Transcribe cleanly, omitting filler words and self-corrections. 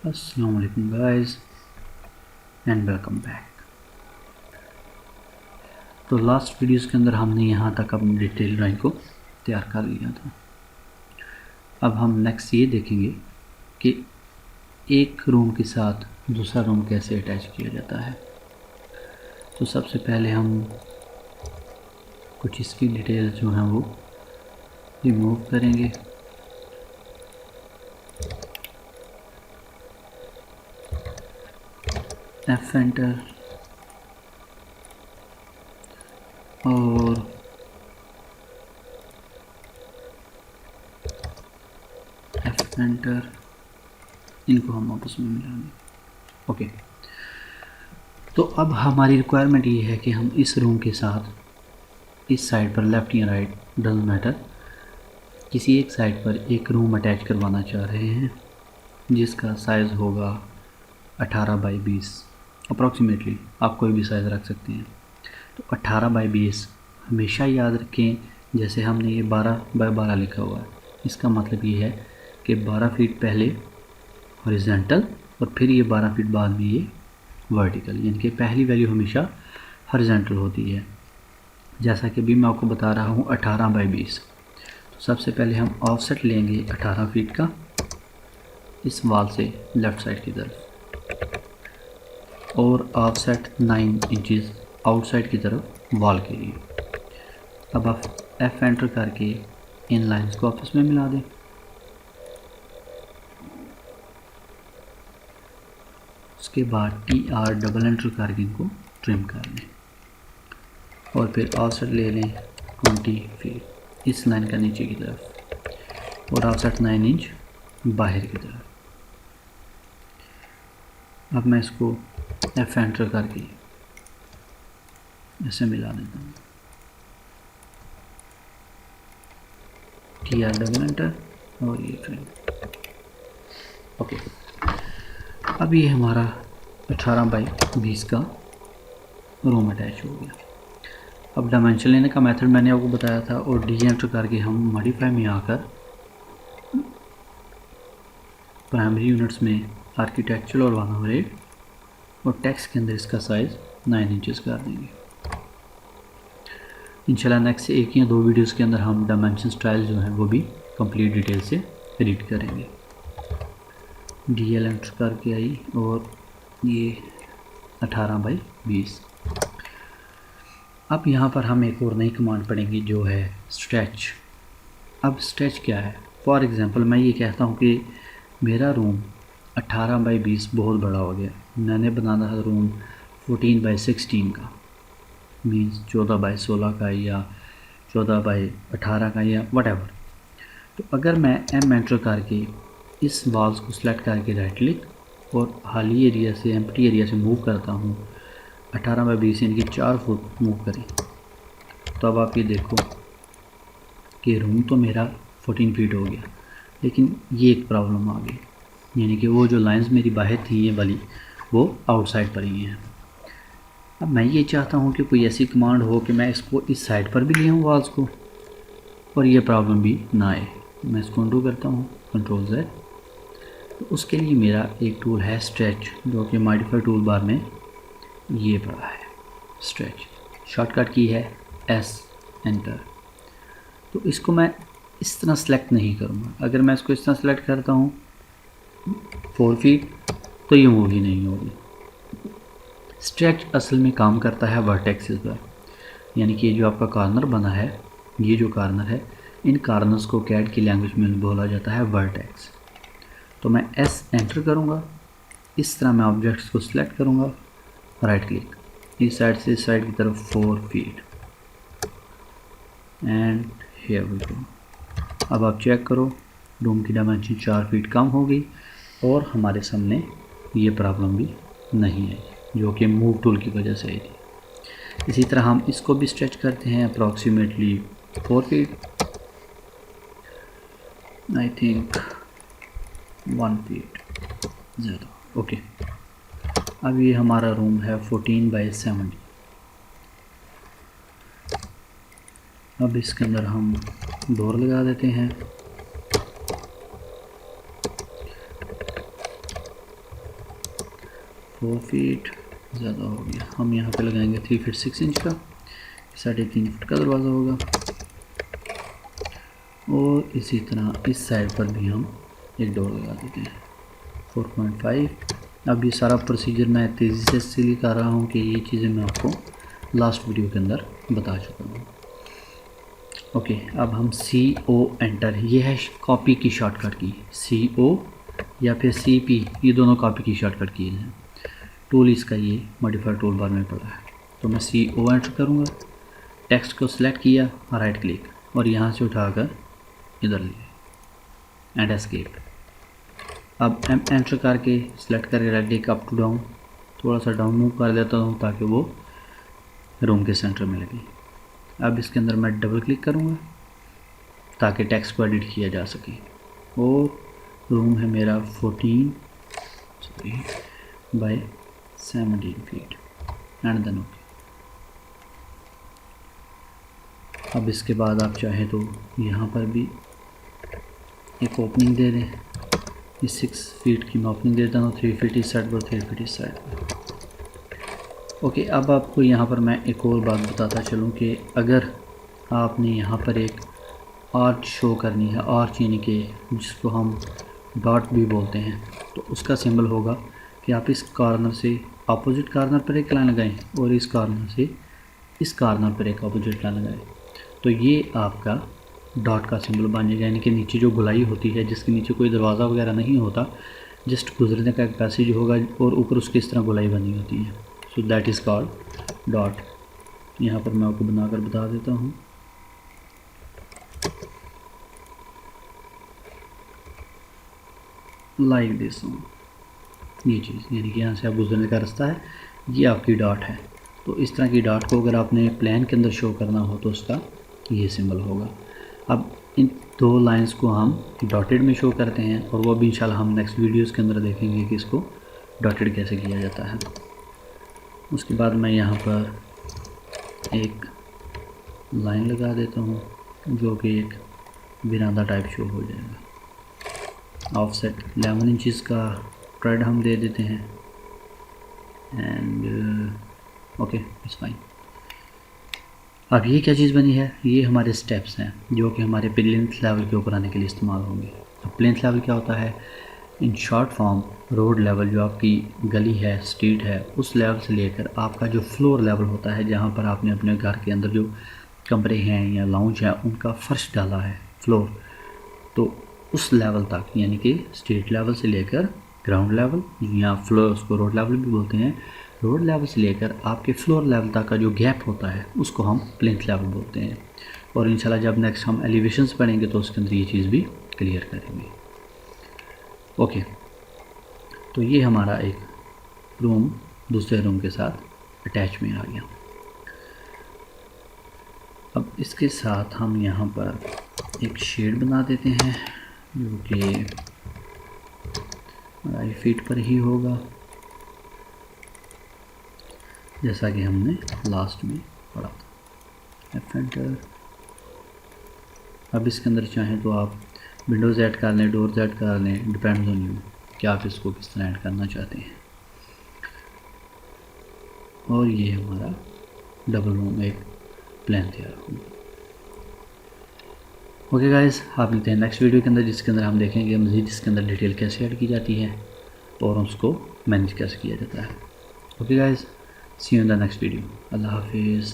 अस्सलाम वालेकुम guys and welcome back. तो लास्ट वीडियोस के अंदर हमने यहाँ तक अपनी डिटेल ड्राइंग को तैयार कर लिया था। अब हम नेक्स्ट ये देखेंगे कि एक रूम के साथ दूसरा रूम कैसे अटैच किया जाता है। तो सबसे पहले हम कुछ इसकी डिटेल्स जो हैं वो रिमूव करेंगे। एफ एंटर और एफ एंटर, इनको हम आपस में मिलाएंगे। ओके, तो अब हमारी रिक्वायरमेंट ये है कि हम इस रूम के साथ इस साइड पर लेफ़्ट या राइट डजंट मैटर, किसी एक साइड पर एक रूम अटैच करवाना चाह रहे हैं जिसका साइज़ होगा 18 बाई 20 अप्रॉक्सीमेटली। आप कोई भी साइज़ रख सकते हैं। तो 18 बाई 20 हमेशा याद रखें, जैसे हमने ये 12 बाई 12 लिखा हुआ है, इसका मतलब ये है कि 12 फीट पहले हॉरिजॉन्टल और फिर ये 12 फीट बाद में ये वर्टिकल, यानी कि पहली वैल्यू हमेशा हॉरिजॉन्टल होती है। जैसा कि भी मैं आपको बता रहा हूँ 18 बाई 20। तो सबसे पहले हम ऑफसेट लेंगे 18 फीट का इस वॉल से लेफ़्ट साइड की तरफ, और ऑफसेट 9 इंचज़ आउटसाइड की तरफ वॉल के लिए। अब आप एफ एंटर करके इन लाइंस को आपस में मिला दें। उसके बाद TR डबल एंटर करके इनको ट्रिम कर लें और फिर ऑफसेट ले लें 20 फीट इस लाइन का नीचे की तरफ और ऑफसेट 9 इंच बाहर की तरफ। अब मैं इसको एफ एंटर करके ऐसे मिला देता हूँ। TR डबल एंटर और ये ट्रिम। ओके, अब ये हमारा 18 बाई 20 का रूम अटैच हो गया। अब डायमेंशन लेने का मेथड मैंने आपको बताया था, और डी एंटर करके हम मॉडिफाई में आकर प्राइमरी यूनिट्स में आर्किटेक्चरल और 108 और टेक्स्ट के अंदर इसका साइज़ 9 इंचज़ कर देंगे। इंशाल्लाह नेक्स्ट एक या दो वीडियोस के अंदर हम डायमेंशन स्टाइल जो हैं वो भी कंप्लीट डिटेल से रीड करेंगे। DL एंटर करके आई और ये 18 बाई 20। अब यहाँ पर हम एक और नई कमांड पढ़ेंगे जो है स्ट्रेच। अब स्ट्रेच क्या है? फॉर एग्ज़ाम्पल मैं ये कहता हूँ कि मेरा रूम 18 बाई 20 बहुत बड़ा हो गया, मैंने बनाना था रूम 14 बाई 16 का, मीन्स 14 बाई 16 का या 14 बाई 18 का या वटेवर। तो अगर मैं एम एंटर करके इस वॉल्स को सिलेक्ट करके राइट क्लिक और खाली एरिया से एम्प्टी एरिया से मूव करता हूँ 18 बाई 20 इनकी 4 फुट मूव करें, तो अब आप ये देखो कि रूम तो मेरा 14 फीट हो गया, लेकिन ये एक प्रॉब्लम आ गई, यानी कि वो जो लाइंस मेरी बाहर थी ये वाली वो आउटसाइड पर ही हैं। अब मैं ये चाहता हूँ कि कोई ऐसी कमांड हो कि मैं इसको इस साइड पर भी ले आऊँ वॉल्स को और ये प्रॉब्लम भी ना आए। मैं इसको अंडू करता हूँ कंट्रोल Z। तो उसके लिए मेरा एक टूल है स्ट्रेच, जो कि मॉडिफाई टूल बार में ये पड़ा है स्ट्रेच, शॉर्टकट की है S एंटर। तो इसको मैं इस तरह सेलेक्ट नहीं करूँगा। अगर मैं इसको इस तरह सेलेक्ट करता हूँ 4 फीट तो ये मूव ही नहीं होगी। स्ट्रेच असल में काम करता है वर्टेक्सेस पर, यानी कि ये जो आपका कॉर्नर बना है, ये जो कॉर्नर है, इन कॉर्नर्स को कैड की लैंग्वेज में बोला जाता है वर्टेक्स। तो मैं S एंटर करूँगा, इस तरह मैं ऑब्जेक्ट्स को सिलेक्ट करूँगा, राइट क्लिक, इस साइड से इस साइड की तरफ 4 feet and here we go. अब आप चेक करो, रूम की डायमेंशन 4 फीट कम हो गई और हमारे सामने ये प्रॉब्लम भी नहीं आई, जो कि मूव टूल की वजह से आई थी। इसी तरह हम इसको भी स्ट्रेच करते हैं approximately 4 feet, I think 1 feet ज़्यादा। ओके, अब ये हमारा रूम है 14 बाई 70। अब इसके अंदर हम डोर लगा देते हैं 4 फीट ज़्यादा हो गया, हम यहाँ पे लगाएंगे 3 फीट 6 इंच का, 3.5 फीट का दरवाज़ा होगा। और इसी तरह इस साइड पर भी हम एक डोर लगा देते हैं 4.5। अब ये सारा प्रोसीजर मैं तेज़ी से इसलिए कर रहा हूँ कि ये चीज़ें मैं आपको लास्ट वीडियो के अंदर बता चुका हूँ। ओके, अब हम CO एंटर, ये है कॉपी की शॉर्टकट की, CO या फिर CP, ये दोनों कॉपी की शॉर्टकट की हैं। टूल इसका ये मॉडिफायर टूल बार में पड़ा है, तो मैं CO एंटर करूँगा, टेक्स्ट को सिलेक्ट किया, राइट क्लिक और यहाँ से उठाकर इधर लिए एंड एस्केप। अब एंटर करके सिलेक्ट करके right click up to down, थोड़ा सा डाउन मूव कर देता हूँ ताकि वो रूम के सेंटर में लगे। अब इसके अंदर मैं डबल क्लिक करूँगा ताकि टेक्स्ट को एडिट किया जा सके। और रूम है मेरा 14 by 17 feet and then okay. अब इसके बाद आप चाहें तो यहाँ पर भी एक ओपनिंग दे दें, इस 6 फीट की मैं ओपनिंग देता हूँ, 3 फीट इस साइड पर, 3 फीट इस साइड पर। ओके, अब आपको यहाँ पर मैं एक और बात बताता चलूँ कि अगर आपने यहाँ पर एक आर्च शो करनी है, आर्च यानी कि जिसको हम डॉट भी बोलते हैं, तो उसका सिंबल होगा कि आप इस कॉर्नर से अपोजिट कॉर्नर पर एक लाइन लगाएं और इस कॉर्नर से इस कॉर्नर पर एक अपोजिट लाइन लगाएं, तो ये आपका डॉट का सिंबल बन जाएगा। यानी कि नीचे जो गुलाई होती है, जिसके नीचे कोई दरवाज़ा वगैरह नहीं होता, जस्ट गुजरने का एक पैसेज होगा और ऊपर उसकी इस तरह गुलाई बनी होती है, so that is called dot. यहाँ पर मैं आपको बनाकर बता देता हूँ। लाइक दिस, ये चीज़ यानी कि यहाँ से आप गुजरने का रास्ता है, ये आपकी डॉट है। तो इस तरह की डॉट को अगर आपने प्लान के अंदर शो करना हो तो उसका ये सिंबल होगा। अब इन 2 लाइंस को हम डॉटेड में शो करते हैं और वो भी इंशाल्लाह हम नेक्स्ट वीडियोस के अंदर देखेंगे कि इसको डॉटेड कैसे किया जाता है। उसके बाद मैं यहाँ पर एक लाइन लगा देता हूँ जो कि एक बिरांदा टाइप शो हो जाएगा। ऑफसेट 11 इंचज़ का ट्रेड हम दे देते हैं एंड ओके इट्स फाइन। अब ये क्या चीज़ बनी है, ये हमारे स्टेप्स हैं जो कि हमारे प्लेन्थ लेवल के ऊपर आने के लिए इस्तेमाल होंगे। अब प्लेन्थ लेवल क्या होता है, in short form road level, जो आपकी गली है, स्ट्रीट है, उस लेवल से लेकर आपका जो फ्लोर लेवल होता है, जहाँ पर आपने अपने घर के अंदर जो कमरे हैं या लाउंज हैं उनका फर्श डाला है, फ्लोर, तो उस लेवल तक, यानी कि स्ट्रीट लेवल से लेकर ग्राउंड लेवल या फ्लोर, उसको रोड लेवल भी बोलते हैं, रोड लेवल से लेकर आपके फ्लोर लेवल तक का जो गैप होता है उसको हम प्लिंथ लेवल बोलते हैं। और इंशाल्लाह जब नेक्स्ट हम एलिवेशंस पढ़ेंगे तो उसके अंदर ये चीज़ भी क्लियर करेंगे। ओके, तो ये हमारा एक रूम दूसरे रूम के साथ अटैच में आ गया। अब इसके साथ हम यहाँ पर एक शेड बना देते हैं जो कि 2.5 फीट पर ही होगा, जैसा कि हमने लास्ट में पढ़ा था। F enter. अब इसके अंदर चाहें तो आप विंडोज़ ऐड कर लें, डोर्स ऐड कर लें, डिपेंड्स ऑन यू कि आप इसको किस तरह ऐड करना चाहते हैं। और ये हमारा डबल रूम एक प्लान तैयार होगा। ओके गाइस, आप मिलते हैं नेक्स्ट वीडियो के अंदर, जिसके अंदर हम देखेंगे मज़ीद इसके अंदर डिटेल कैसे ऐड की जाती है और उसको मैनेज कैसे किया जाता है। Okay guys, see you in the next video. अल्लाह हाफिज़।